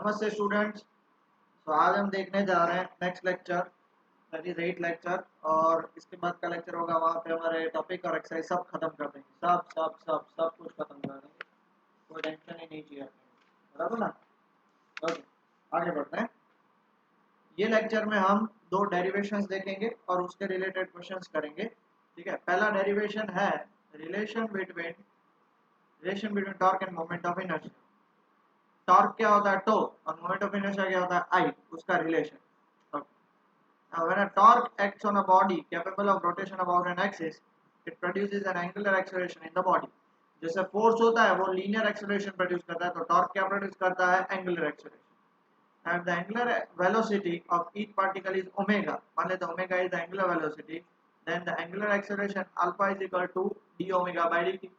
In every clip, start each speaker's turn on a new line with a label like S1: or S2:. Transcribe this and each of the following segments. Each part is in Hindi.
S1: नमस्ते स्टूडेंट्स। तो आज हम देखने जा रहे हैं next lecture, that is 8 lecture. और इसके बाद का लेक्चर होगा वहाँ पे हमारे टॉपिक और एक्सरसाइज सब खत्म कर देंगे, सब कुछ खत्म कर देंगे। कोई टेंशन ही नहीं चाहिए अपने, बराबर ना। ओके, आगे बढ़ते हैं। ये लेक्चर में हम दो डेरिवेशंस देखेंगे और उसके रिलेटेड क्वेश्चंस करेंगे। ठीक है, पहला डेरिवेशन है relation between torque and moment of inertia. Torque क्या होता है, टो, और मोमेंट ऑफ इनर्शिया क्या होता है, आई, उसका relation. Now, when a torque acts on a body capable of rotation about an axis, it produces an angular acceleration in the body. जैसे फोर्स होता है वो लीनियर एक्सेलरेशन प्रोड्यूस करता है, तो टॉर्क क्या प्रोड्यूस करता है, angular acceleration. And the angular velocity of each particle is omega, मान लेते हैं omega is the angular velocity, then the angular acceleration alpha is equal to d omega by d t.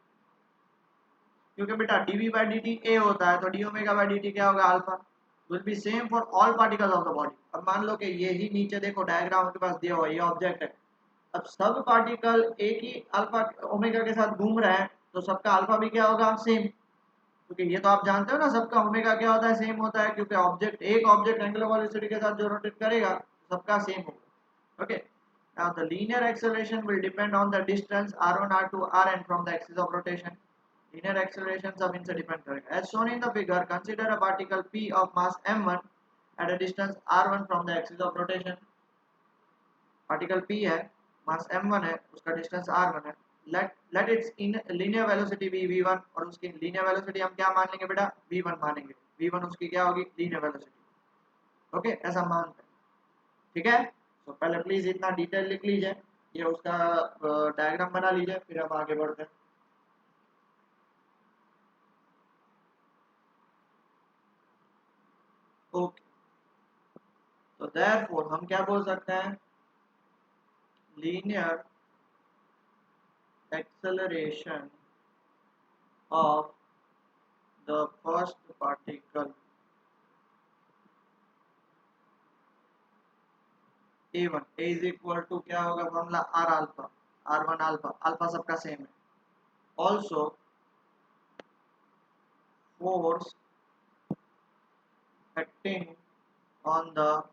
S1: क्योंकि बेटा dv by dt a होता है, तो d ओमेगा by dt क्या होगा, alpha. Will be same for all particles of the body. अब मान लो कि ये ही नीचे देखो डायग्राम के पास दिया हुआ ये ऑब्जेक्ट है। अब सब पार्टिकल एक ही अल्फा ओमेगा के साथ घूम रहे हैं, तो सबका अल्फा भी क्या होगा, सेम। क्योंकि ये तो आप जानते हो ना, सबका ओमेगा क्या होता है, सेम होता है। क्योंकि एक ऑब्जेक्ट एंगुलर वेलोसिटी के साथ जो रोटेट करेगा सबका सेम होगा। Okay, now the linear acceleration will depend on the distance r1 r2 rn from the axis of rotation. Linear acceleration सब इनसे डिपेंड करेगा। As shown in the figure, consider a particle p of mass m1 at a distance r1 from the axis of rotation. Particle p है, मास m1 है, उसका डिस्टेंस r1 है। let its in linear velocity be v1, और उसकी linear velocity हम क्या मान लेंगे बेटा, v1 मानेंगे। v1 उसकी क्या होगी, linear velocity। ओके, ऐसा मानते हैं। ठीक है, तो पहले प्लीज इतना डिटेल लिख लीजिए, ये उसका डायग्राम बना लीजिए, फिर हम आगे बढ़ते हैं। ओके, तो देयरफॉर हम क्या बोल सकते हैं, linear acceleration of the first particle a1 a is equal to क्या होगा formula, r alpha, r1 alpha, alpha सबका सेम है। Also force acting on the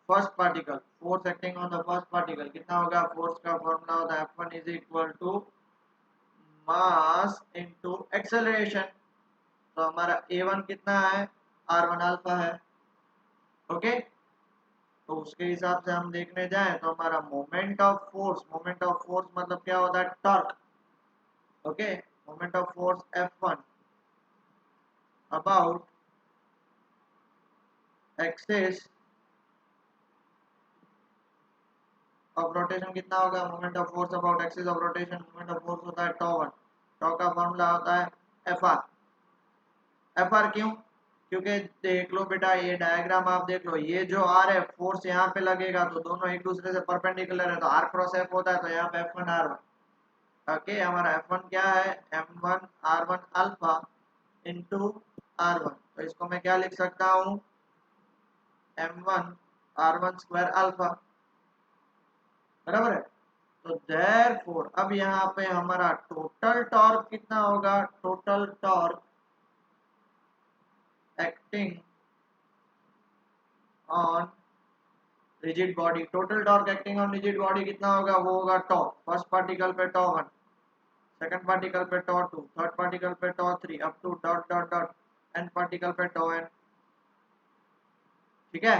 S1: first particle, force acting on the first particle कितना होगा, फोर्स का फॉर्मूला होता है F1 is equal to mass into acceleration. तो हमारा A1 कितना है, R1 अल्फा है। ओके, तो उसके हिसाब से हम देखने जाएं तो हमारा मोमेंट ऑफ फोर्स मतलब क्या होता है, torque. Okay, moment of force F1 about axis of rotation कितना होगा, moment of force about axis of rotation, moment of force होता है टॉ1। टॉ का फॉर्मूला होता है Fr। Fr क्यों, क्योंकि देख लो बेटा ये डायग्राम आप देख लो, ये जो आर है फोर्स यहाँ पे लगेगा तो दोनों एक दूसरे से परपेंडिकुलर है, तो आर क्रॉस एफ होता है, तो यहाँ पे F1 R1। ओके, हमारा F1 क्या है, M1 R1 alpha into R1। तो इसको मैं क्या लिख सकता हूँ, M1 R1 स्क्वायर अल्फा, बराबर है। तो देयरफॉर अब यहाँ पे हमारा टोटल टॉर्क कितना होगा, total torque acting on rigid body, total torque acting on rigid body कितना होगा, वो होगा टॉ। फर्स्ट पार्टिकल पे टॉ1, सेकंड पार्टिकल पे टॉ2, थर्ड पार्टिकल पे टॉ3, up to dot dot dot n particle पे टॉn। ठीक है,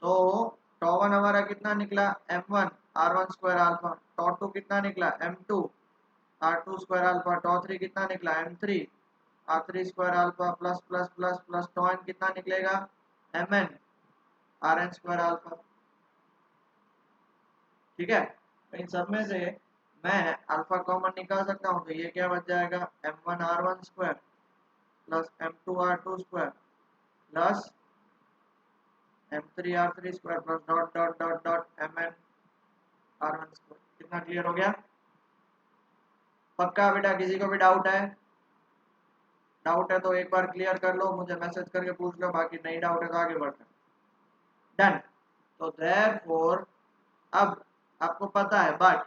S1: तो टॉ1 हमारा कितना निकला, M1 R1 स्क्वायर अल्फा। टॉ2 कितना निकला, M2 R2 स्क्वायर अल्फा। टॉ3 कितना निकला, M3 R3 square alpha plus plus plus plus टॉn कितना निकलेगा, Mn Rn स्क्वायर अल्फा। ठीक है, तो इन सब में से मैं अल्फा कॉमन निकाल सकता हूँ, तो ये क्या बच जाएगा, M1 R1 square plus M2 R2 square plus M3 R3 square plus dot dot dot dot Mn R1 square. कितना क्लियर हो गया, पक्का बेटा, किसी को भी डाउट है, डाउट है तो एक बार क्लियर कर लो, मुझे मैसेज करके पूछ लो, बाकी नहीं डाउट है तो आगे बढ़ते हैं। डन। तो देयरफॉर अब आपको पता है, but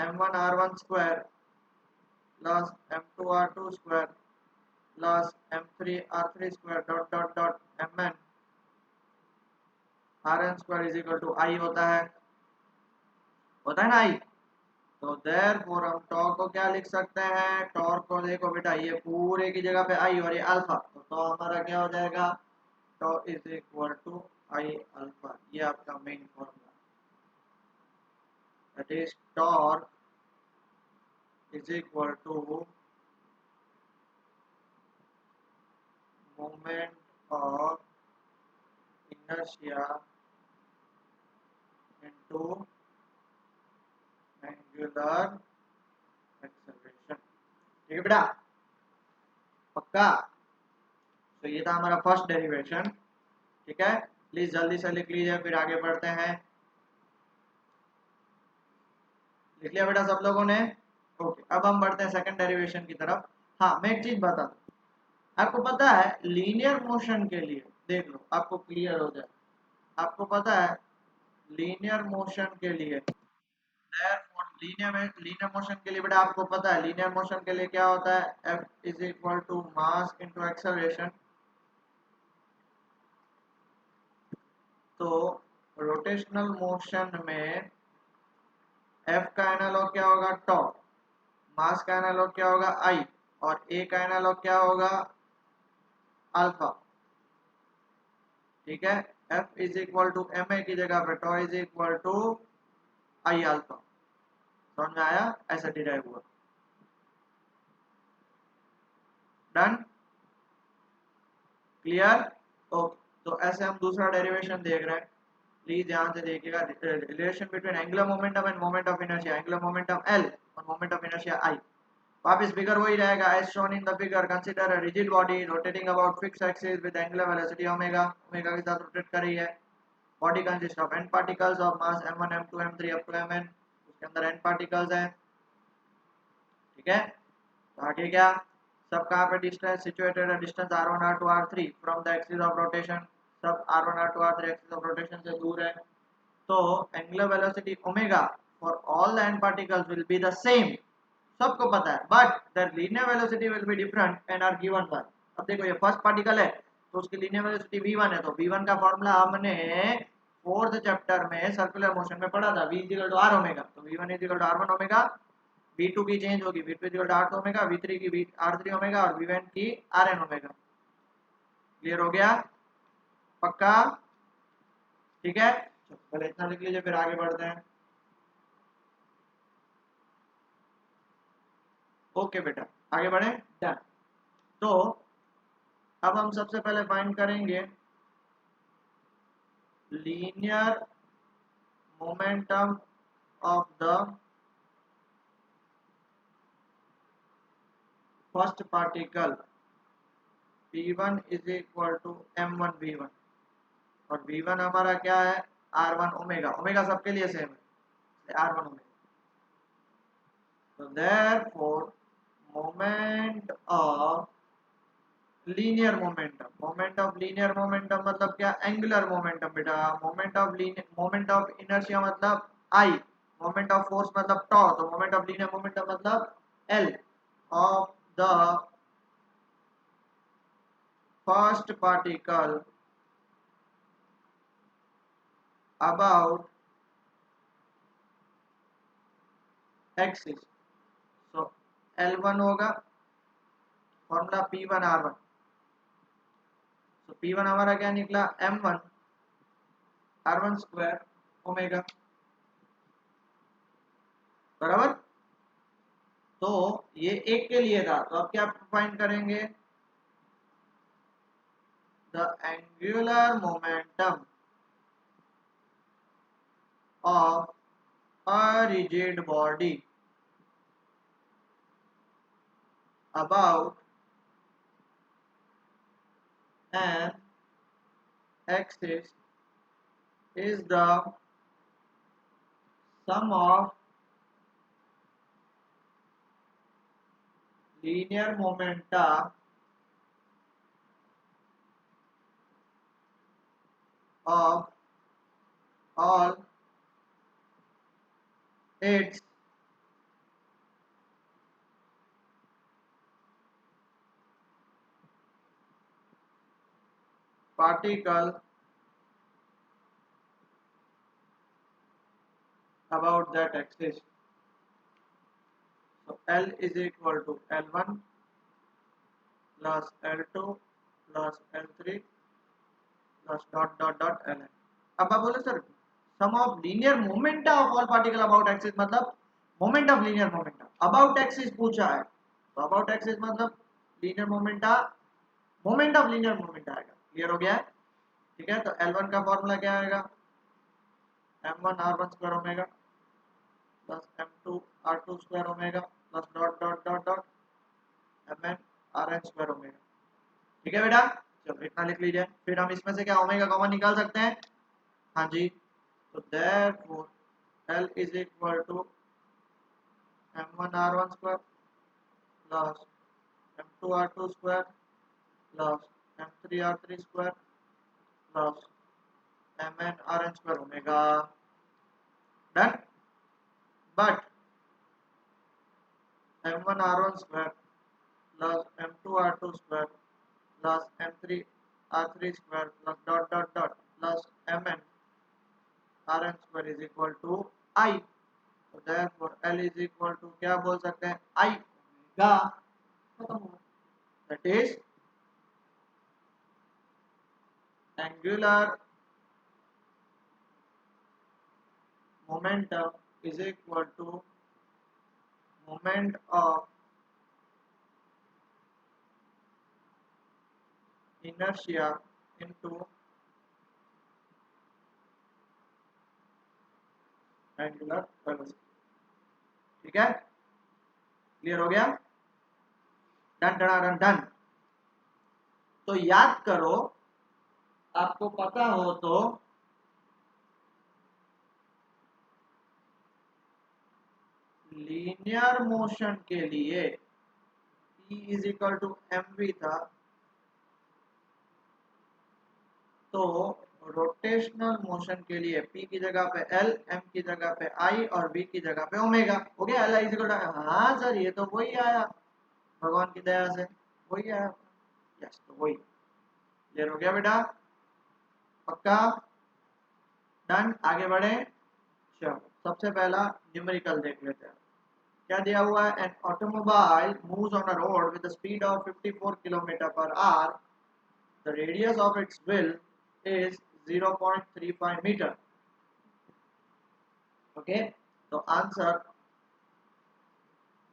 S1: m1 r1 square plus m2 r2 square plus m3 r3 square dot mn rn square is equal to I होता है ना I। तो देयरफॉर हम टॉर्क को क्या लिख सकते हैं, टॉर्क को देखो बेटा ये पूरे की जगह पे I और ये अल्फा, तो हमारा क्या हो जाएगा, tau is equal to I alpha. ये आपका main formula, that is torque is equal to moment of inertia into angular acceleration. ठीक है बेटा, पक्का। तो ये था हमारा फर्स्ट डेरिवेशन। ठीक है, प्लीज जल्दी से लिख लीजिए, फिर आगे बढ़ते हैं। लिख लिया बेटा सब लोगों ने? ओके, अब हम बढ़ते हैं सेकंड डेरिवेशन की तरफ। हाँ, मैं एक चीज बता दूं, आपको पता है लीनियर मोशन के लिए, देख लो आपको क्लियर हो जाए, आपको पता है लीनियर मोशन के लिए, लीनियर मोशन के लिए बेटा आपको पता है लीनियर मोशन के लिए क्या होता है, F is equal to mass into acceleration. तो रोटेशनल मोशन में F का एनालॉग क्या होगा, टॉ, मास का एनालॉग क्या होगा, I, और A का एनालॉग क्या होगा, अल्फा। ठीक है, F is equal to m a की जगह पे tau is equal to I alpha. समझ में आया, ऐसा डिराइव हुआ। Done, clear, okay. तो ऐसे हम दूसरा डेरिवेशन देख रहे हैं, प्लीज ध्यान से देखिएगा। Relation between angular momentum and moment of inertia, angular momentum L और मोमेंट ऑफ इनर्शिया I। वापस फिगर वही रहेगा, as shown in the figure, consider a rigid body rotating about fixed axis with angular velocity omega, omega के साथ रोटेट कर रही है। Body consist of n particles of mass m1 m2 m3 up to mn, उसके अंदर n पार्टिकल्स हैं। ठीक है, तो आगे क्या, सब कहाँ पे डिस्टेंस सिचुएटेड है, distance r1 r2 r3 from the axis of rotation, सब r1 r2 r3 axis of rotation से दूर है। तो angular velocity omega for all the n particles will be the same, सबको पता है, but the linear velocity will be different and are given by. अब देखो ये फर्स्ट पार्टिकल है तो उसकी लीनियर वेलोसिटी v1 है, तो v1 का फॉर्मूला हमने फोर्थ चैप्टर में सर्कुलर मोशन में पढ़ा था, v equal to r omega, तो v1 equal to r1 omega, v2 की चेंज होगी, v2 equal to r2 omega, v3 की r3 ओमेगा और v1 की rn ओमेगा। क्लियर हो गया, पक्का? ठीक है, पहले इतना लिख लीजिए फिर आगे बढ़ते हैं। ओके बेटा, आगे बढ़े, डन। तो अब हम सबसे पहले फाइंड करेंगे linear momentum of the first particle p1 is equal to m1 v1, और v1 हमारा क्या है, r1 ओमेगा, ओमेगा सबके लिए सेम है, r1 ओमेगा। तो therefore moment of linear momentum, मतलब क्या, एंगुलर मोमेंटम बेटा। मोमेंट ऑफ इनर्शिया मतलब I, मोमेंट ऑफ फोर्स मतलब टॉ, तो मोमेंट ऑफ लीनियर मोमेंटम मतलब L of the first particle about axis. So L1 होगा फॉर्मूला P1 R1, तो P1 हमारा क्या निकला, M1 R1 स्क्वायर ओमेगा, बराबर। तो ये एक के लिए था, तो अब क्या फाइंड करेंगे, the angular momentum of a rigid body about an axis is the sum of linear momenta of all its particle about that axis. So L is equal to L1 plus L2 plus L3 plus dot dot dot Ln. अब आप बोले sir sum of linear momenta of all particle about axis मतलब moment of linear momenta about axis पूछा है, तो अबाउट एक्सिस मतलब linear momenta moment of linear moment आएगा। क्लियर हो गया है? ठीक है, तो L1 का फॉर्मूला क्या आएगा? m1 r1 square omega plus m2 r2 square omega plus dot dot dot dot mn rn square omega. ठीक है बेटा, चलो इतना लिख लीजिए। फिर हम इसमें से क्या ओमेगा कॉमन निकाल सकते हैं? हाँ जी, तो therefore L is equal to m1 r1 square plus m2 r2 square plus m3 r3 square plus mn rn square omega. Done. But m1 r1 square plus m2 r2 square plus m3 r3 square plus dot dot dot plus mn rn square is equal to I। तो therefore L is equal to क्या बोल सकते हैं? I omega. खत्म हुआ। That is angular momentum is equal to moment of inertia into angular velocity। ठीक है, क्लियर हो गया? Done done done done. तो याद करो, आपको पता हो तो लीनियर मोशन के लिए E is equal to mv था, तो रोटेशनल मोशन के लिए P की जगह पे L, M की जगह पे I और V की जगह पे ओमेगा। हो गया? L इज इक्वल टू, हाँ सर ये तो वही आया, भगवान की दया से वही आया। यस, तो वही क्लियर हो गया बेटा? पक्का? डन। आगे बढ़े। चलो सबसे पहला न्यूमेरिकल देख लेते हैं। क्या दिया हुआ है? An automobile moves on a road with the speed of 54 kilometre per hour, the radius of its wheel is 0.35 metre. Okay, तो answer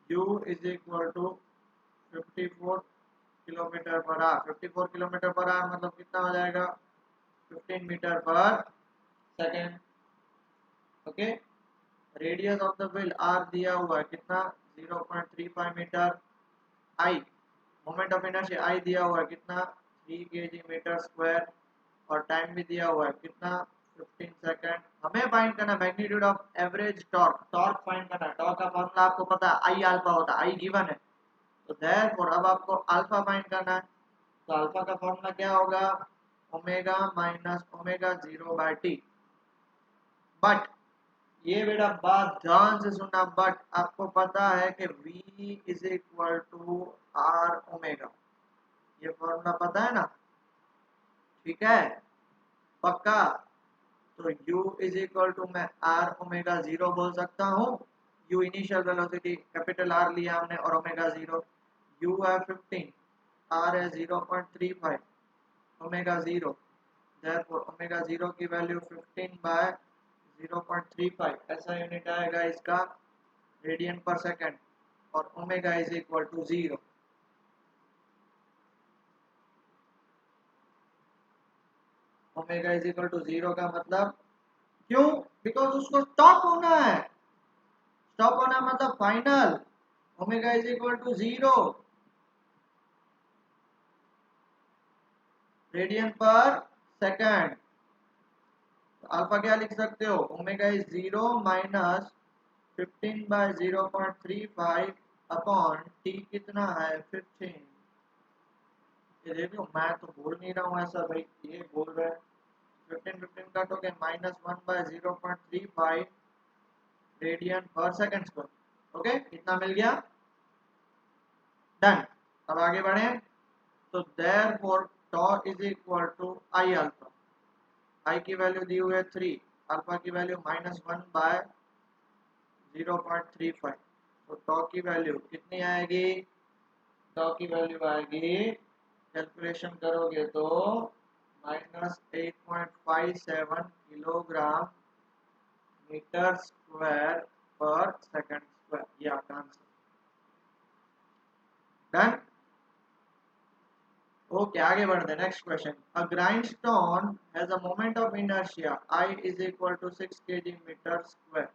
S1: u is equal to 54 kilometre per hour. 54 kilometre per hour मतलब कितना हो जाएगा? 15 metre per second. Okay, radius of the wheel r दिया हुआ है कितना? 0.35 metre. I moment of inertia I दिया हुआ है कितना? 3 kg मीटर स्क्वायर। और टाइम भी दिया हुआ है कितना? 15 सेकंड। हमें फाइंड करना magnitude of average torque. Torque find करना। टॉर्क का फॉर्मूला आपको पता है, आई अल्फा होता है, आई गिवन है। तो देयरफॉर अब आपको अल्फा फाइंड करना है। तो अल्फा का फॉर्मूला क्या होगा? Omega minus omega 0/t। But ये बेटा बात ध्यान से सुनना, बट आपको पता है कि V is equal to r omega. ये फॉर्मूला पता है ना? ठीक है, पक्का? तो U इज इक्वल टू मैं आर ओमेगा 0 बोल सकता हूँ। U initial velocity capital R लिया हमने और ओमेगा 0। U है 15, R है 0.35, ओमेगा 0। देयरफॉर ओमेगा 0 की वैल्यू 15/0.35 ऐसा यूनिट आएगा इसका रेडियन पर सेकंड। और omega is equal to 0। Omega is equal to 0 का मतलब क्यों? बिकॉज उसको स्टॉप होना है। स्टॉप होना मतलब final. Omega is equal to 0 radian पर सेकंड। तो अल्फा क्या लिख सकते हो? Omega is 0 minus 15/0.35 upon t कितना है? 15। ये देखो मैं तो बोल नहीं रहा हूँ ऐसा भाई, ये बोल रहे हैं। 15 काटोगे -1/0.35 रेडियन पर सेकंड स्क्वायर। ओके, इतना मिल गया। डन। अब आगे बढ़े। तो therefore tau is equal to I alpha, I की वैल्यू दी हुई है 3, अल्फा की वैल्यू -1/0.35, तो टॉ की वैल्यू कितनी आएगी, टॉ की वैल्यू आएगी, कैलकुलेशन करोगे तो -8.57 kilogram metre square per second square, ये आपका आंसर। डन। ओके, आगे बढ़ते हैं। Next question, a grindstone has a moment of inertia I is equal to 6 kg meter square.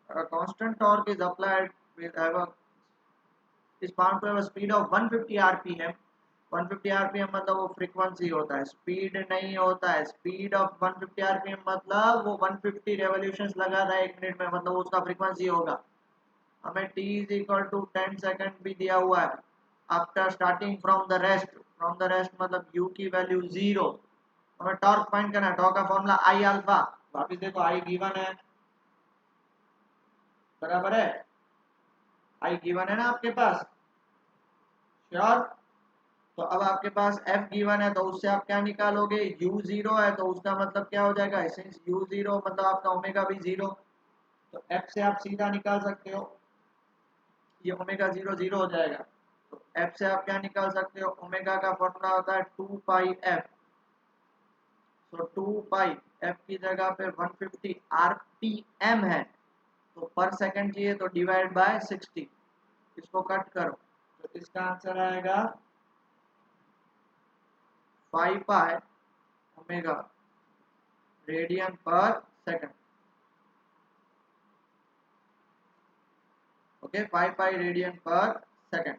S1: A constant torque is applied with is found to have a speed of 150 rpm. 150 rpm मतलब वो फ्रीक्वेंसी होता है, स्पीड नहीं होता है। स्पीड ऑफ 150 rpm मतलब वो 150 रेवोल्यूशंस लगा रहा है 1 मिनट में, मतलब उसका फ्रीक्वेंसी होगा। हमें t is equal to 10 second भी दिया हुआ है। After starting from the rest, from the rest मतलब u की वैल्यू 0। हमें टॉर्क फाइंड करना है, टॉर्क का फॉर्मूला आई अल्फा, वापिस देखो आई गिवन है, बराबर है, आई गिवन है ना आपके पास, श्योर। तो अब आपके पास f गिवन है, तो उससे आप क्या निकालोगे, u 0 है तो उसका मतलब क्या हो जाएगा, सिंस u 0 मतलब आपका ओमेगा भी 0, तो f से आप सीधा निकाल सकते हो, ये ओमेगा 0 0 हो जाएगा। तो f से आप क्या निकाल सकते हो, ओमेगा का फॉर्मूला होता है 2 पाई f, तो 2 पाई f की जगह पे 150 rpm है, तो पर सेकंड चाहिए तो डिवाइड बाय 60, इसको कट करो तो इसका आंसर आएगा 5 पाई ओमेगा रेडियन पर सेकंड। ओके, 5 पाई रेडियन पर सेकंड।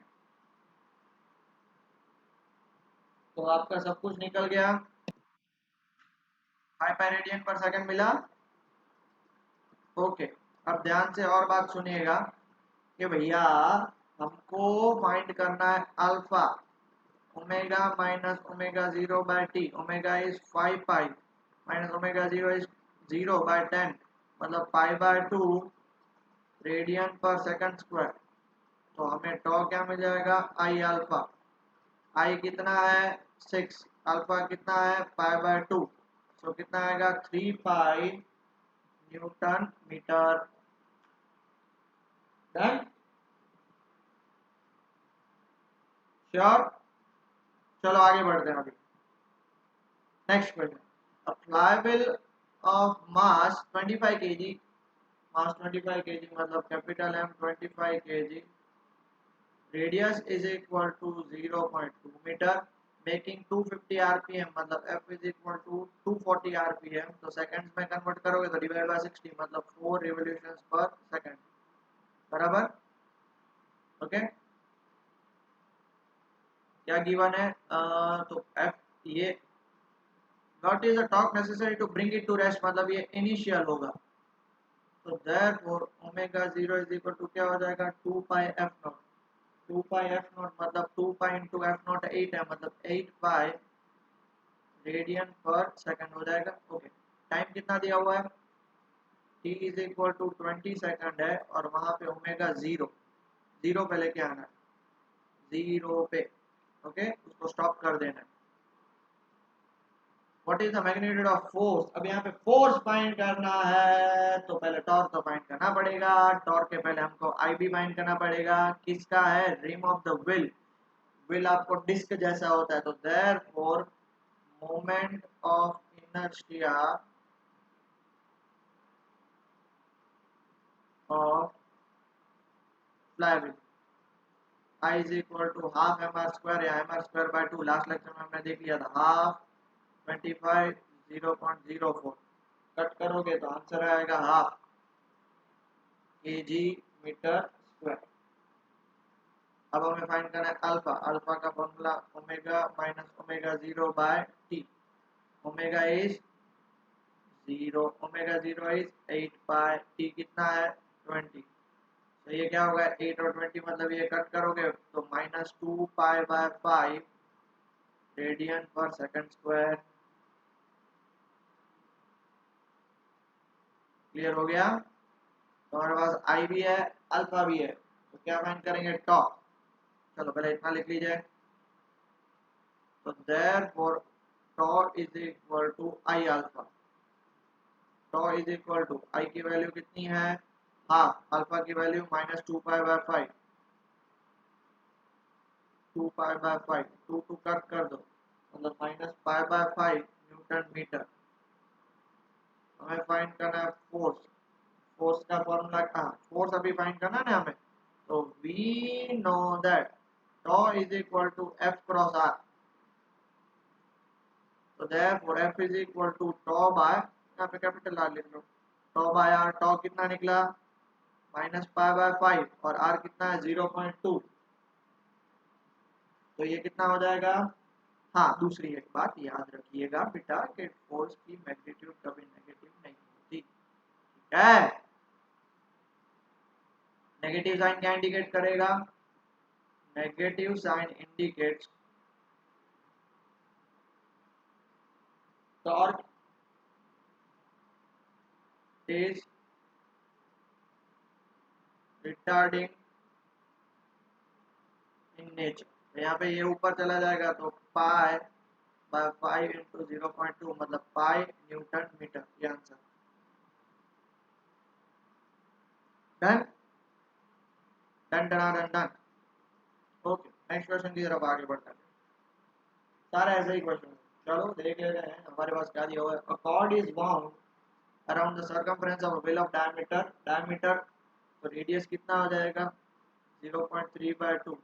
S1: तो आपका सब कुछ निकल गया, 5 पाई रेडियन पर सेकंड मिला। ओके, अब ध्यान से और बात सुनिएगा कि भैया हमको फाइंड करना है alpha, omega minus omega 0 by t, omega is 5 pi minus omega 0 is 0 by 10, मतलब पाई बाय 2 रेडियन पर सेकंड स्क्वायर। तो हमें टॉ क्या मिल जाएगा, आई अल्फा, आई कितना है 6, अल्फा कितना है पाई बाय 2, तो कितना आएगा 3 pi newton metre. Done, sure. चलो आगे बढ़ते हैं अभी। Next question, a flywheel of mass 25 kg, mass 25 kg मतलब capital M 25 kg, radius is equal to 0.2 metre, making 250 rpm मतलब f is equal to 240 rpm, तो सेकंड्स में कन्वर्ट करोगे तो डिवाइड बाय 60 मतलब 4 रिवॉल्यूशंस पर सेकंड, बराबर। ओके, क्या गिवन है, तो f ये what is the torque necessary to bring it to rest मतलब ये इनिशियल होगा, तो therefore omega 0 is equal to क्या हो जाएगा 2 pi f nought, 2 pi f nought मतलब 2 पाई इंटू f नॉट 8 है मतलब 8 पाई रेडियन पर सेकंड हो जाएगा। ओके, टाइम कितना दिया हुआ है, t is equal to 20 second है, और वहां पे ओमेगा 0 0 पे लेके आना है, 0 पे। ओके, उसको स्टॉप कर देना है। What is the magnitude of force, अब यहाँ पे फोर्स फाइंड करना है तो पहले टॉर्क तो फाइंड करना पड़ेगा, टॉर्क के पहले हमको आई भी फाइंड करना पड़ेगा, किसका है, rim of the wheel, wheel आपको डिस्क जैसा होता है, तो therefore moment of inertia of flywheel I is equal to half m r square या m r square by 2, last lecture में हमने देख लिया था, हाफ 25 0.04, कट करोगे तो आंसर आएगा हाफ kg मीटर स्क्वायर। अब हमें फाइंड करना है अल्फा, अल्फा का formula omega minus omega 0 by t, omega is 0, omega 0 is 8 pi, t कितना है 20, तो ये क्या होगा 8 और 20 मतलब ये कट करोगे तो -2 पाई बाय 5 रेडियन पर सेकंड स्क्वायर। क्लियर हो गया, तो हमारे पास आई भी है अल्फा भी है, तो क्या फाइंड करेंगे टॉप, चलो पहले इतना लिख लीजिए, तो therefore tau is equal to I alpha. tau is equal to I की वैल्यू कितनी है हाफ, अल्फा की value minus 2 pi by 5, 2 pi by 5, 2 cut कर दो मतलब -पाई बाय 5 न्यूटन मीटर। हमें फाइंड करना है फोर्स। फोर्स का फॉर्मूला कहाँ, फोर्स अभी फाइंड करना है ना हमें। तो we know that tau is equal to F cross R। तो therefore F is equal to tau by, यहाँ पे कैपिटल R लिख लो, tau by R। tau कितना निकला -पाई बाय 5 और R कितना है 0.2। तो ये कितना हो जाएगा। हाँ, दूसरी एक बात याद रखिएगा बेटा कि फोर्स की मैग्नीट्यूड कभी नेगेटिव नहीं होती, ठीक है। नेगेटिव साइन क्या इंडिकेट करेगा, negative sign indicates torque is retarding in nature. तो यहाँ पे ये ऊपर चला जाएगा तो पाई बाय 5 इंटू 0.2 मतलब पाई न्यूटन मीटर, ये answer. Done done done done done. Okay, next question की तरफ आगे बढ़ते हैं। सारे ऐसे ही क्वेश्चन, चलो देख ले रहे हैं हमारे पास क्या दिया हुआ है। अ cord is bound around the circumference of a wheel of diameter, diameter तो रेडियस कितना हो जाएगा 0.3/2,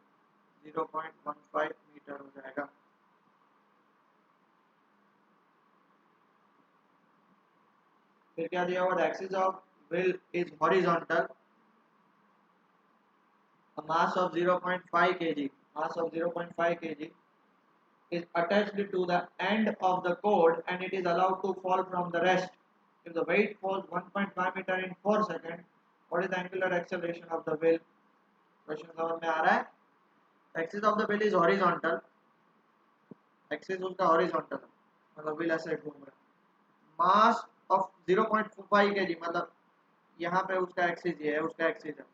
S1: 0.15 मीटर हो जाएगा। फिर क्या दिया हुआ, the axis of wheel is horizontal, a mass of 0.5 kg, mass of 0.5 kg is attached to the end of the cord and it is allowed to fall from the rest. If the weight falls 1.5 meter in 4 seconds, what is the angular acceleration of the wheel? Question समझ में आ रहा है। Axis of the wheel is horizontal, axis उसका horizontal है, मतलब wheel ऐसे घूम रहा है। Mass of 0.5 kg मतलब यहाँ पे उसका एक्सिस ये है, उसका एक्सिस है।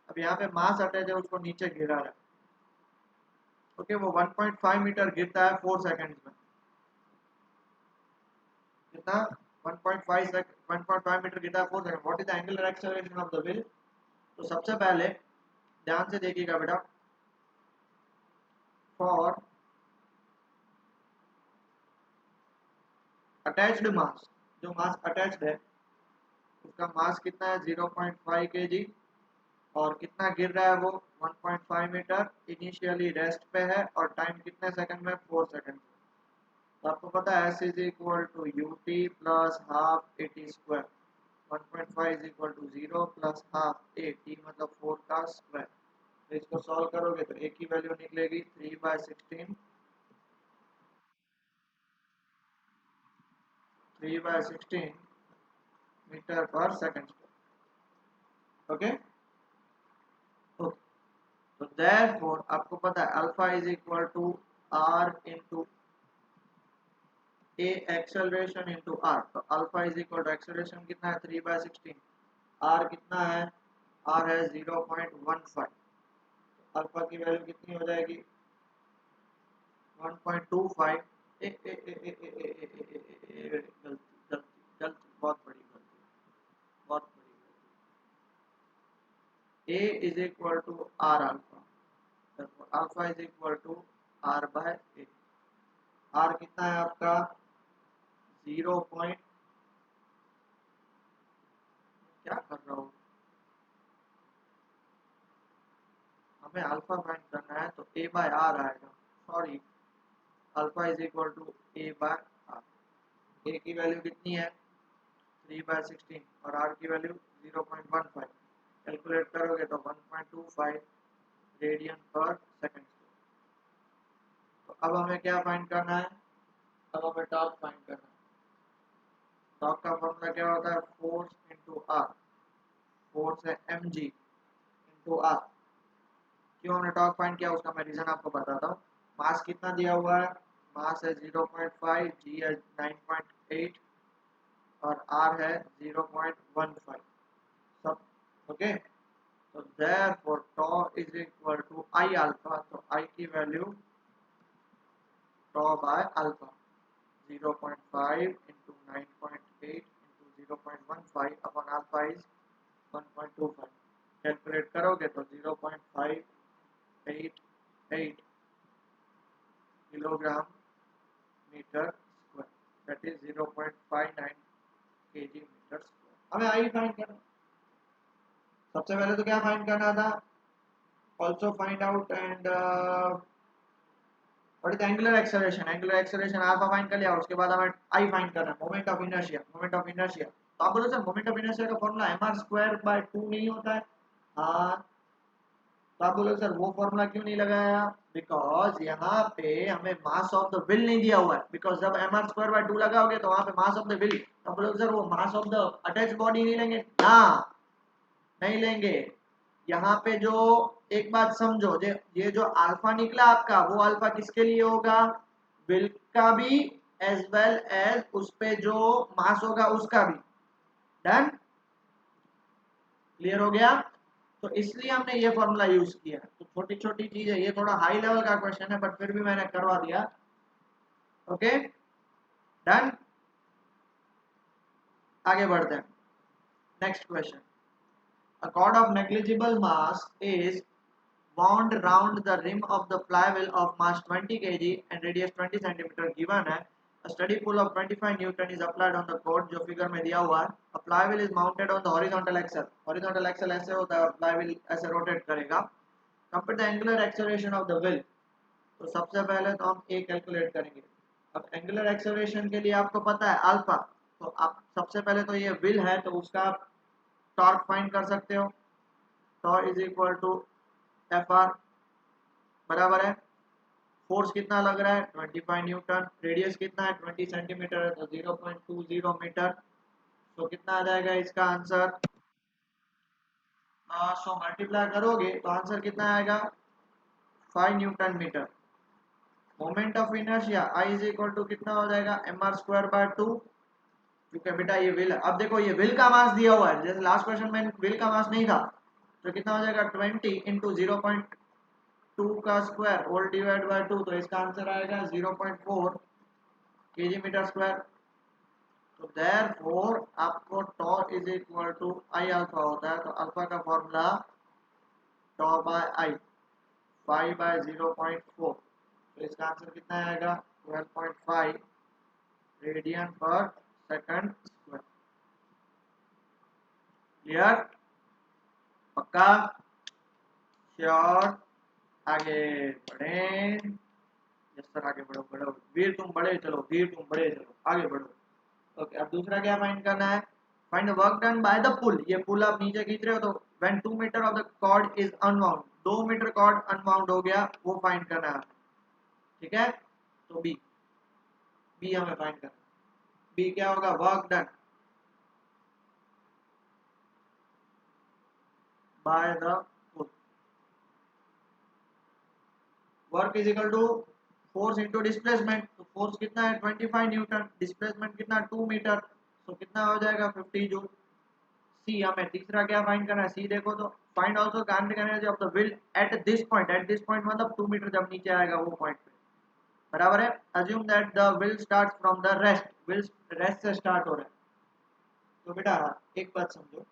S1: अब यहाँ पे मास अटैच है, उसको नीचे गिरा रहा है। ओके, वो 1.5 मीटर गिरता है 4 सेकंड्स में। कितना 1.5 मीटर गिरता है 4 second. What is the angular acceleration of the wheel. तो सबसे पहले ध्यान से देखिएगा बेटा, फॉर अटैच्ड मास, जो मास अटैच्ड है उसका मास कितना है 0.5 kg और कितना गिर रहा है वो 1.5 मीटर। इनिशियली रेस्ट पे है और टाइम कितने सेकंड में 4 सेकंड। तो आपको पता है S is equal to ut plus half at square, 1.5 is equal to 0 plus half at मतलब 4 का स्क्वायर। तो इसको सॉल्व करोगे तो a की वैल्यू निकलेगी 3/16, 3/16 मीटर पर सेकंड। ओके, तो देयरफॉर आपको पता है alpha is equal to r into a acceleration into r। तो alpha is equal to acceleration कितना है 3/16, r कितना है, r है 0.15। अल्फा की वैल्यू कितनी हो जाएगी 1.25। गलती गलती गलती, बहुत बड़ी गलती, बहुत बड़ी गलती। a is equal to r alpha, alpha is equal to r by a। r कितना है आपका 0 पॉइंट, क्या कर रहा हूँ, हमें अल्फा फाइंड करना है तो a बाय r आएगा। Sorry, alpha is equal to a by r। a की वैल्यू कितनी है 3/16 और r की वैल्यू 0.15। कैलकुलेट करोगे तो 1.25 रेडियन पर सेकंड। तो अब हमें क्या फाइंड करना है, अब हमें टॉर्क फाइंड करना है। टॉर्क का फॉर्मूला क्या होता है, फोर्स इंटू आर। फोर्स है mg इंटू आर। क्यों हमने टॉर्क फाइंड किया उसका मैं रीजन आपको बताता हूँ। मास कितना दिया हुआ है, मास है 0.5, जी है 9.8 और आर है 0.15 सब। ओके, तो therefore tau is equal to I alpha. तो I की value tau by alpha 0.5 into 9.8 into 0.15 upon alpha is 1.25. Calculate करोगे तो 0.588 kilogram metre square, that is 0.59 kg metre square. हमें आई फाइंड करना। सबसे पहले तो क्या फाइंड करना था? Also find out and what is angular acceleration. Angular acceleration alpha find कर लिया, उसके बाद हमें आई फाइंड करना है, moment of inertia. Moment of inertia तो आप बोलो सर मोमेंट ऑफ इनर्शिया का फॉर्मूला mr²/2 नहीं होता है? हाँ, तो आप बोलो सर वो फॉर्मूला क्यों नहीं लगाया? बिकॉज यहाँ पे हमें मास ऑफ द व्हील नहीं दिया हुआ है। बिकॉज जब mr²/2 लगाओगे तो वहां पे मास ऑफ द व्हील, तो आप बोलो सर वो mass of the attach body नहीं लेंगे ना, नहीं लेंगे। यहाँ पे जो एक बात समझो, ये जो अल्फा निकला आपका, वो अल्फा किसके लिए होगा? व्हील का भी एज वेल एज उस पे जो मास होगा उसका भी। डन? क्लियर हो गया? तो इसलिए हमने ये फॉर्मूला यूज किया। तो छोटी छोटी चीज है, ये थोड़ा हाई लेवल का क्वेश्चन है बट फिर भी मैंने करवा दिया। ओके डन, आगे बढ़ते हैं। Next question, a cord of negligible mass is wound round the rim of the flywheel of mass 20 kg and radius 20 cm given है। A steady pull of 25 Newton is applied on the cord, जो फिगर में दिया हुआ है। A flywheel is mounted on the horizontal axle। horizontal axle ऐसे होता है, flywheel ऐसे रोटेट करेगा। Compute the angular acceleration of the wheel। तो सबसे पहले तो हम ए कैलकुलेट करेंगे। अब एंगुलर एक्सेलरेशन के लिए आपको पता है अल्फा, तो आप सबसे पहले तो ये व्हील है तो उसका टॉर्क फाइंड कर सकते हो। Torque is equal to F R, बराबर है फोर्स कितना लग रहा है 25 न्यूटन, रेडियस कितना है 20 सेंटीमीटर है तो 0.20 मीटर। तो कितना आ जाएगा इसका आंसर? सो मल्टीप्लाई करोगे तो आंसर कितना आएगा 5 newton metre. Moment of inertia I is equal to कितना हो जाएगा mr²/2, क्योंकि बेटा ये व्हील है। अब देखो ये व्हील का मास दिया हुआ है, जैसे लास्ट क्वेश्चन में व्हील का मास नहीं था, तो कितना हो जाएगा 20 इंटू 0.2 का स्क्वायर होल डिवाइड बाय 2, तो इसका आंसर आएगा 0.4 kg मीटर स्क्वायर। तो देयरफॉर आपको torque is equal to I alpha होता है, तो अल्फा का फॉर्मूला टॉ बाय आई 5/0.4, तो इसका आंसर कितना आएगा 12.5 रेडियन पर सेकंड स्क्वायर। क्लियर? पक्का? श्योर? आगे बढ़े? यस सर, आगे बढ़ो बढ़ो, वीर तुम बड़े चलो, वीर तुम बड़े चलो, आगे बढ़ो। ओके, अब दूसरा क्या फाइंड करना है? Find work done by the pull. ये पुल आप नीचे खींच रहे हो तो when 2 metre of the cord is unwound, 2 metre cord unwound हो गया, वो फाइंड करना है। ठीक है, तो बी, बी हमें फाइंड करना। बी क्या होगा? Work done by the pull. Work is equal to force into displacement, तो फोर्स कितना है 25 न्यूटन, डिस्प्लेसमेंट कितना 2 मीटर, तो कितना हो जाएगा 50 जूल। सी हमें तीसरा क्या फाइंड करना है? सी देखो तो find also kinetic energy of the wheel at this point. At this point मतलब 2 मीटर जब नीचे आएगा वो पॉइंट पे, बराबर है। Assume that the wheel starts from the rest, wheel rest से स्टार्ट हो रहा है। तो बेटा एक बात समझो,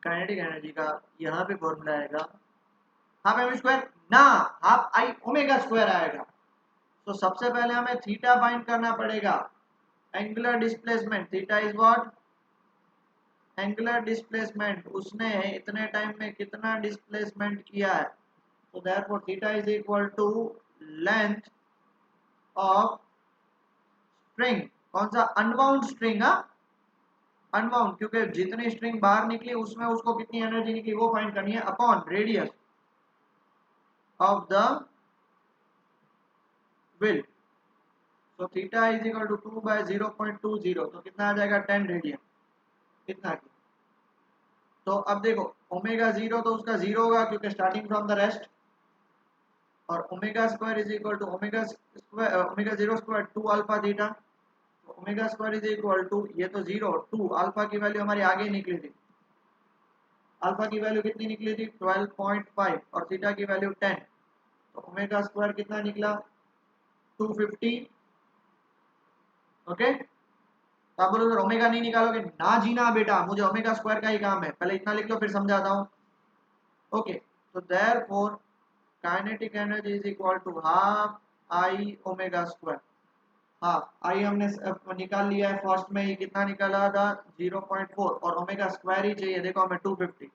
S1: काइनेटिक एनर्जी का यहाँ पे फॉर्मूला आएगा हाफ एम स्क्वायर ना, हाफ आई ओमेगा स्क्वायर आएगा। तो सबसे पहले हमें थीटा फाइंड करना पड़ेगा। Angular displacement, theta is what? Angular displacement, उसने इतने टाइम में कितना डिस्प्लेसमेंट किया है, तो therefore theta is equal to length of string. कौन सा? Unbound string. अनबाउंड, क्योंकि जितनी स्ट्रिंग बाहर निकली उसमें उसको कितनी एनर्जी निकली वो फाइंड करनी है, upon radius of the wheel. तो थीटा इज इक्वल टू 2/0.20, तो कितना आ जाएगा 10 रेडियन, कितना की। तो अब देखो ओमेगा जीरो तो उसका जीरो होगा क्योंकि स्टार्टिंग फ्रॉम द रेस्ट, और omega square is equal to omega square omega zero square 2 alpha theta. तो omega square is equal to ये तो 0 2 अल्फा की वैल्यू हमारी आगे निकली थी। अल्फा की वैल्यू कितनी निकली थी 12.5 और थीटा की वैल्यू 10। तो ओमेगा स्क्वायर कितना निकला 250। ओके, तो आप बोलोगे ओमेगा नहीं निकालोगे, ना जीना बेटा, मुझे ओमेगा स्क्वायर का ही काम है, पहले इतना लिख लो फिर समझाता हूँ। ओके, तो therefore kinetic energy is equal to half I omega square. हाँ, आई हमने निकाल लिया है, फर्स्ट में ये कितना निकाला था 0.4, और ओमेगा स्क्वायर ही चाहिए, देखो हमें 250,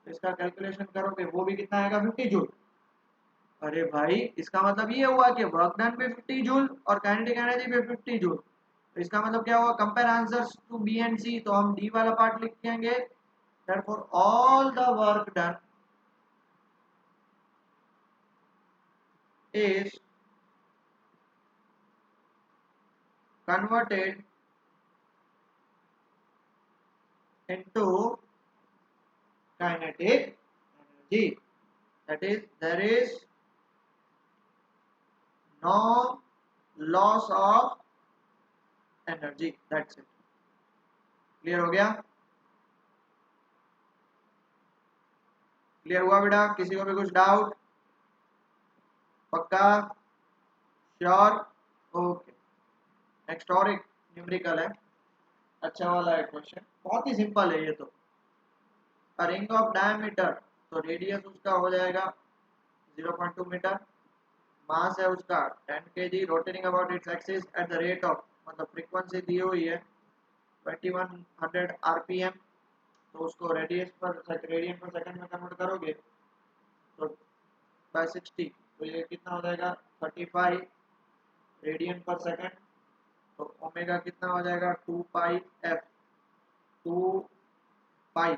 S1: तो इसका कैलकुलेशन करोगे वो भी कितना आएगा 50 जूल। अरे भाई, इसका मतलब ये हुआ कि वर्क डन भी 50 जूल और काइनेटिक एनर्जी भी 50 जूल। तो इसका मतलब क्या हुआ, compare answers to b and c, तो हम डी वाला पार्ट लिखेंगे, therefore all the work done is converted into kinetic energy. That is, there is no loss of energy. That's it. Clear हो गया? क्लियर हुआ बेटा? किसी को भी कुछ डाउट? पक्का? श्योर? ओके। नेक्स्ट और एक न्यूमेरिकल है, अच्छा वाला है क्वेश्चन, बहुत ही सिंपल है ये तो। अ रिंग ऑफ डायमीटर, तो रेडियस उसका हो जाएगा 0.2 मीटर, मास है उसका 10 kg, rotating about its axis at the rate of, मतलब फ्रीक्वेंसी दी हुई है 2100 rpm, तो उसको रेडियस पर रेडियन पर सेकंड में कन्वर्ट करोगे तो बाय 60, तो ये कितना हो जाएगा 35 रेडियन पर सेकंड, तो ओमेगा कितना हो जाएगा 2 पाई एफ, 2 पाई।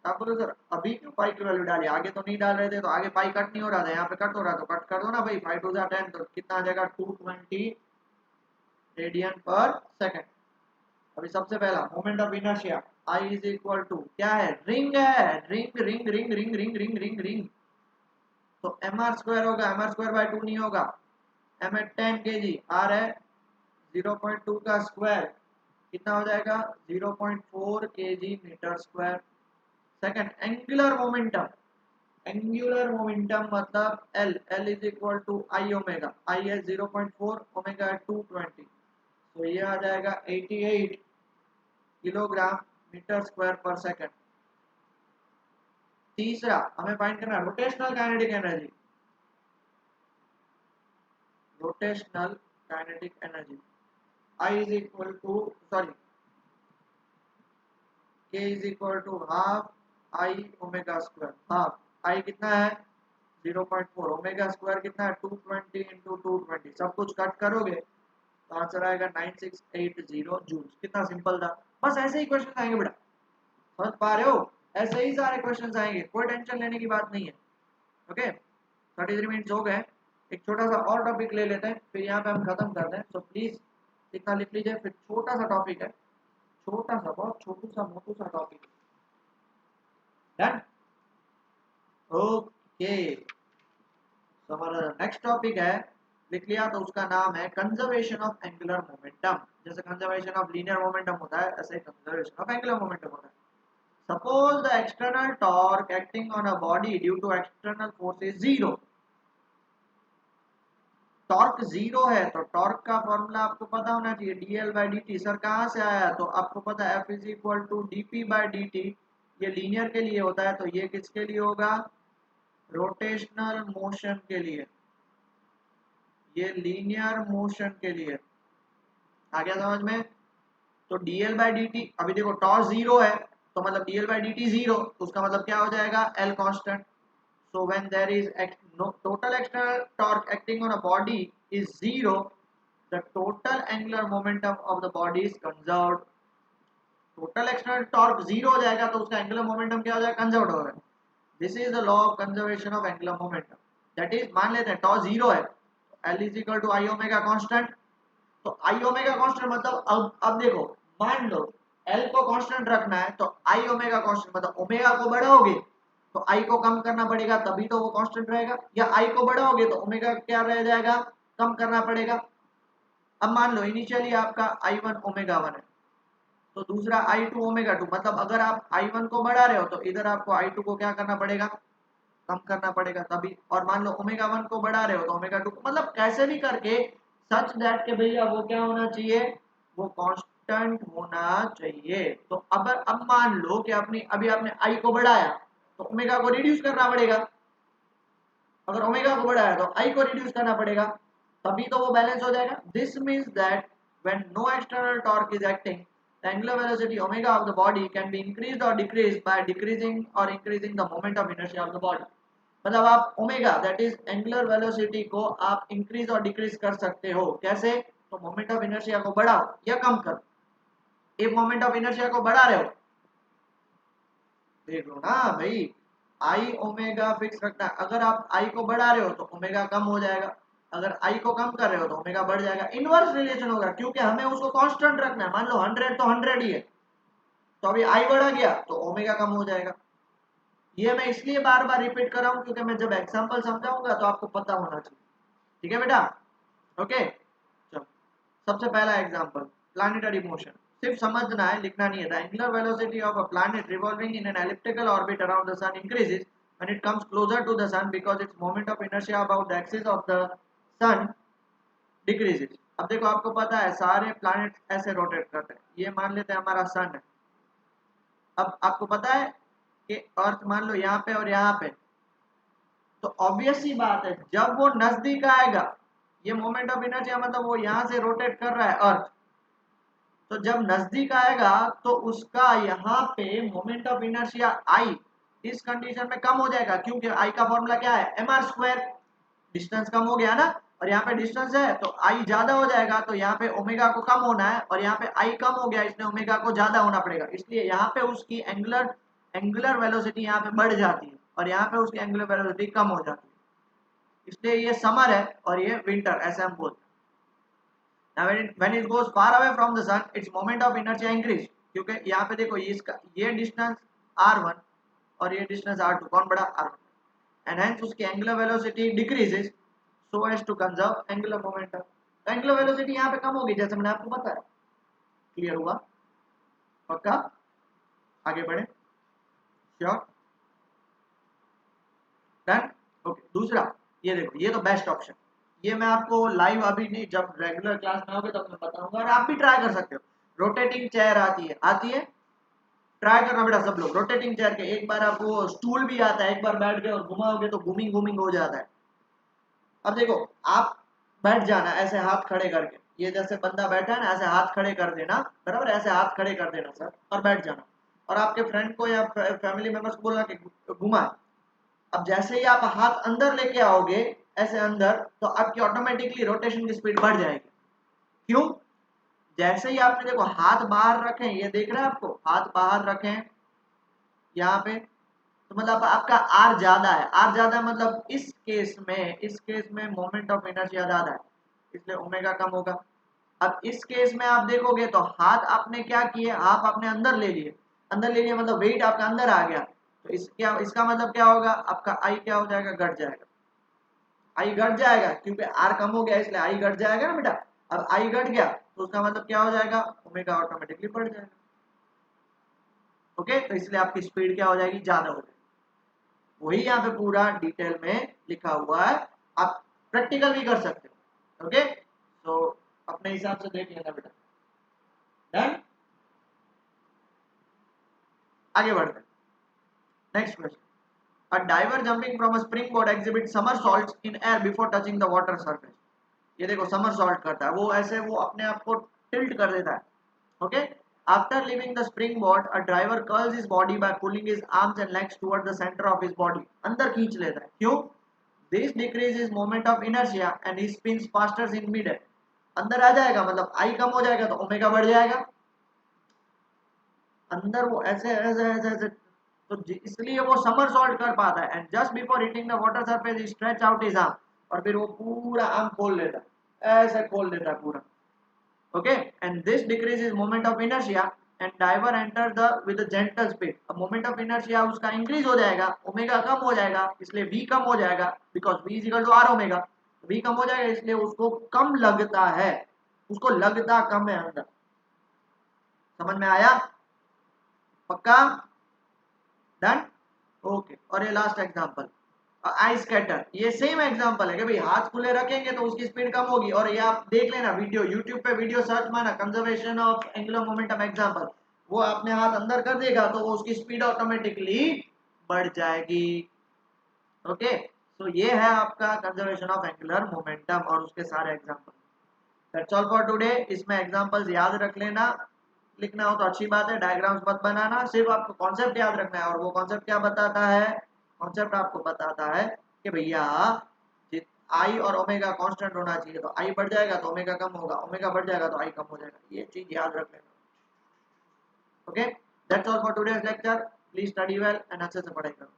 S1: आप बोलो सर अभी क्यों पाई की वैल्यू डाली, आगे तो नहीं डाल रहे थे, तो आगे पाई कट नहीं हो रहा था, यहाँ पे कट हो रहा, तो कट कर दो ना भाई, 5 2 10, तो कितना आ जाएगा 220 रेडियन पर सेकंड। अभी सबसे पहला moment of inertia I is equal to क्या है, रिंग है, ring ring ring ring ring ring ring ring, तो एम आर स्क्वायर होगा, एम आर स्क्वायर बाय 2 नहीं होगा, एम है 10 kg, आर है 0.2 का स्क्वायर, कितना हो जाएगा 0.4 kg metre square second. Angular momentum, angular momentum मतलब L, L is equal to I omega, I है 0.4, ओमेगा है 220, तो ये आ जाएगा 88 kilogram metre square per second. तीसरा हमें फाइंड करना rotational kinetic energy, rotational kinetic energy I is equal to sorry K is equal to half I omega square, half I कितना है 0.4, ओमेगा स्क्वायर कितना है 220 इंटू 220, सब कुछ कट करोगे तो आंसर आएगा 9680 जूल्स। कितना सिंपल था, बस ऐसे ही क्वेश्चन आएंगे बेटा, समझ पा रहे हो, ऐसे ही सारे क्वेश्चन आएंगे, कोई टेंशन लेने की बात नहीं है। ओके, 33 मिनट्स हो गए, एक छोटा सा और टॉपिक ले लेते हैं, फिर यहाँ पे हम खत्म करते हैं, तो प्लीज इतना लिख लीजिए, फिर छोटा सा टॉपिक है, छोटा सा, बहुत छोटू सा मोटू सा टॉपिक। डन? ओके, तो हमारा नेक्स्ट टॉपिक है, लिख लिया, तो उसका नाम है कंजर्वेशन ऑफ एंगुलर मोमेंटम। जैसे कंजर्वेशन ऑफ लीनियर मोमेंटम होता है, ऐसे कंजर्वेशन ऑफ एंगुलर मोमेंटम होता है। Suppose the external torque acting on a body due to external force is zero. Torque zero है, तो टॉर्क का फॉर्मूला आपको पता होना चाहिए, dl by dt। सर कहाँ से आया, तो आपको पता है f is equal to dp by dt, ये लीनियर के लिए होता है, तो ये किसके लिए होगा, रोटेशनल मोशन के लिए, ये लीनियर मोशन के लिए। आ गया समझ में? तो dl by dt, अभी देखो टॉर्क जीरो है, तो मतलब dl by dt जीरो, तो उसका मतलब क्या हो जाएगा, l constant. So when there is total external torque acting on a body is zero, the total angular momentum of the body is conserved. Total external torque zero हो जाएगा, तो उसका angular momentum क्या हो जाएगा, conserved होगा। This is the law of conservation of angular momentum. That is, मान लेते हैं torque zero है, L is equal to I omega constant, तो I omega constant मतलब अब देखो, मान लो L को कांस्टेंट रखना है, तो I ओमेगा कांस्टेंट, मतलब ओमेगा को बढ़ाओगे तो I को कम करना पड़ेगा, तभी तो वो कांस्टेंट रहेगा, या I को बढ़ाओगे तो ओमेगा क्या रह जाएगा, कम करना पड़ेगा। अब मान लो इनिशियली आपका I1 ओमेगा 1 है, तो दूसरा I2 ओमेगा 2, मतलब अगर आप I1 को बढ़ा रहे हो तो इधर आपको I2 को क्या करना पड़ेगा, कम करना पड़ेगा तभी। और मान लो ओमेगा 1 को बढ़ा रहे हो तो ओमेगा 2 मतलब कैसे भी करके सच दैट के भैया वो क्या होना चाहिए, वो कांस्टेंट होना चाहिए। तो अब मान लो कि अपनी अभी आपने आई को बढ़ाया तो ओमेगा को रिड्यूस करना पड़ेगा। अगर ओमेगा को बढ़ाया तो आई को रिड्यूस करना पड़ेगा, तभी तो वो बैलेंस हो जाएगा। This means that when no external torque is acting the angular velocity omega of the body can be increased or decreased by decreasing or increasing the moment of inertia of the body। मतलब आप omega that is angular velocity को आप इंक्रीज और डिक्रीज कर सकते हो। कैसे? तो मोमेंट ऑफ इनर्शिया को बढ़ाओ या कम करो। एक मोमेंट ऑफ इनर्शिया को बढ़ा रहे हो, देख लो ना भाई, आई ओमेगा फिक्स रखना है। अगर आप आई को बढ़ा रहे हो तो ओमेगा कम हो जाएगा, अगर आई को कम कर रहे हो तो ओमेगा बढ़ जाएगा। इनवर्स रिलेशन होगा क्योंकि हमें उसको कांस्टेंट रखना है। मान लो 100 तो 100 ही है, तो अभी आई बढ़ा गया तो ओमेगा कम हो जाएगा। ये मैं इसलिए बार बार रिपीट कर रहा हूं क्योंकि मैं जब एग्जांपल समझाऊंगा तो आपको पता होना चाहिए। ठीक है बेटा? ओके चलो, सबसे पहला एग्जांपल प्लैनेटरी मोशन। सिर्फ समझना है, लिखना नहीं है। The angular velocity of a planet revolving in an elliptical orbit around the sun increases when it comes closer to the sun because its moment of inertia about the axis of the sun decreases. अब देखो आपको पता है सारे प्लैनेट ऐसे रोटेट करते हैं। ये मान लेते हैं हमारा सन है। अब आपको पता है कि अर्थ मान लो यहाँ पे और यहाँ पे, तो ऑब्वियस ही बात है जब वो नजदीक आएगा, ये मोमेंट ऑफ इनर्शिया मतलब वो यहाँ से रोटेट कर रहा है अर्थ, तो जब नजदीक आएगा तो उसका यहाँ पे मोमेंट ऑफ इनर्शिया आई इस कंडीशन में कम हो जाएगा क्योंकि आई का फॉर्मूला क्या है, एम आर स्क्वायर। डिस्टेंस कम हो गया ना, और यहाँ पे डिस्टेंस है तो आई ज्यादा हो जाएगा, तो यहाँ पे ओमेगा को कम होना है और यहाँ पे आई कम हो गया इसलिए ओमेगा को ज्यादा होना पड़ेगा। इसलिए यहाँ पे उसकी एंगुलर एंगुलर वेलोसिटी यहाँ पे बढ़ जाती है और यहाँ पे उसकी एंगुलर वेलोसिटी कम हो जाती है। इसलिए ये समर है और ये विंटर, ऐसे हम बोलते हैं। Now when it goes far away from the sun, its moment of inertia increase। क्योंकि यहाँ पे देखो ये डिस्टेंस r1 और ये डिस्टेंस r2, कौन बड़ा? r1। and hence उसकी angular velocity decreases so as to conserve angular momentum। तो angular velocity यहाँ पे कम होगी जैसे मैंने आपको बताया। क्लियर हुआ? पक्का? आगे बढ़े? श्योर? डन? ओके दूसरा, ये देखो ये तो बेस्ट ऑप्शन। ये मैं आपको लाइव अभी नहीं, जब रेगुलर क्लास में आओगे तब मैं बताऊंगा और आप भी ट्राई कर सकते हो। रोटेटिंग चेयर आती है, ट्राई करना बेटा सब लोग। रोटेटिंग चेयर के एक बार आपको स्टूल भी आता है, एक बार बैठ के और घुमाओगे तो घूमिंग घूमिंग हो जाता है। अब देखो आप बैठ जाना ऐसे हाथ खड़े करके, ये जैसे बंदा बैठा है ना ऐसे हाथ खड़े कर देना, बराबर? ऐसे हाथ खड़े कर देना सर और बैठ जाना, और आपके फ्रेंड को या फैमिली मेंबर्स को बोलना कि घुमाए। अब जैसे ही आप हाथ अंदर लेके आओगे ऐसे अंदर, तो आपकी ऑटोमेटिकली रोटेशन की स्पीड बढ़ जाएगी। क्यों? जैसे ही आपने देखो हाथ बाहर रखें, ये देख रहे हैं आपको, हाथ बाहर रखें यहाँ पे, तो मतलब आपका आर ज्यादा है। आर ज्यादा मतलब इस केस में मोमेंट ऑफ इनर्शिया ज्यादा है, इसलिए ओमेगा कम होगा। अब इस केस में आप देखोगे तो हाथ आपने क्या किए, हाथ आपने अंदर ले लिए मतलब वेट आपका अंदर आ गया, तो इसका मतलब क्या होगा, आपका आई क्या हो जाएगा, घट जाएगा। आई घट जाएगा क्योंकि आर कम हो गया इसलिए आई घट जाएगा ना बेटा। अब आई घट गया तो उसका मतलब क्या हो जाएगा, ओमेगा ऑटोमेटिकली बढ़ जाएगा। ओके, तो इसलिए आपकी स्पीड क्या हो जाएगी, ज्यादा हो जाएगी। वही यहाँ पे पूरा डिटेल में लिखा हुआ है, आप प्रैक्टिकल भी कर सकते हो। ओके, तो अपने हिसाब से देख लेना बेटा। डन? आगे बढ़ते हैं। Next question, a diver jumping from a springboard exhibits somersaults in air before touching the water surface। ये देखो somersault करता है वो, ऐसे वो अपने आप को टिल्ट कर देता है। Okay, after leaving the springboard a driver curls his body by pulling his arms and legs toward the center of his body। अंदर खींच लेता है। क्यों? this decreases moment of inertia and he spins faster in mid-air। अंदर आ जाएगा मतलब आई कम हो जाएगा तो ओमेगा बढ़ जाएगा। अंदर वो ऐसे ऐसे ऐसे ऐसे, तो इसलिए वो समरसॉल्ट कर पाता है। And just before hitting the water surface he stretch out his arm, और फिर वो पूरा आर्म खोल लेता है, ऐसे खोल देता है पूरा। Okay, and this decreases moment of inertia and diver enter the with a gentle speed. अब मोमेंट ऑफ इनर्शिया उसका इंक्रीज हो जाएगा, ओमेगा कम हो जाएगा इसलिए v कम हो जाएगा, because v is equal to r omega. v कम हो जाएगा इसलिए उसको कम लगता है, उसको लगता कम है अंदर। समझ में आया? पक्का? डन? ओके, और ये लास्ट एग्जांपल, आई स्कैटर, ये सेम एग्जांपल है कि भाई हाथ खुले रखेंगे तो उसकी स्पीड कम होगी। और ये आप देख लेना वीडियो, यूट्यूब पे वीडियो सर्च मारना conservation of angular momentum example, वो आपने हाथ अंदर कर देगा तो वो उसकी स्पीड ऑटोमेटिकली बढ़ जाएगी। ओके, तो ये है आपका कंजर्वेशन ऑफ एंगुलर मोमेंटम और उसके सारे example. That's all for today. इसमें एग्जांपल्स याद रख लेना, लिखना हो तो अच्छी बात है, डायग्राम्स मत बनाना, सिर्फ आपको कॉन्सेप्ट याद रखना है। और वो कॉन्सेप्ट क्या बताता है? कॉन्सेप्ट आपको बताता है कि भैया आई और ओमेगा कांस्टेंट होना चाहिए, तो आई बढ़ जाएगा तो ओमेगा कम होगा, ओमेगा बढ़ जाएगा तो आई कम हो जाएगा। ये चीज याद रख लेना। Okay, that's all for today's lecture. Please study well and अच्छे से पढ़ाई करो।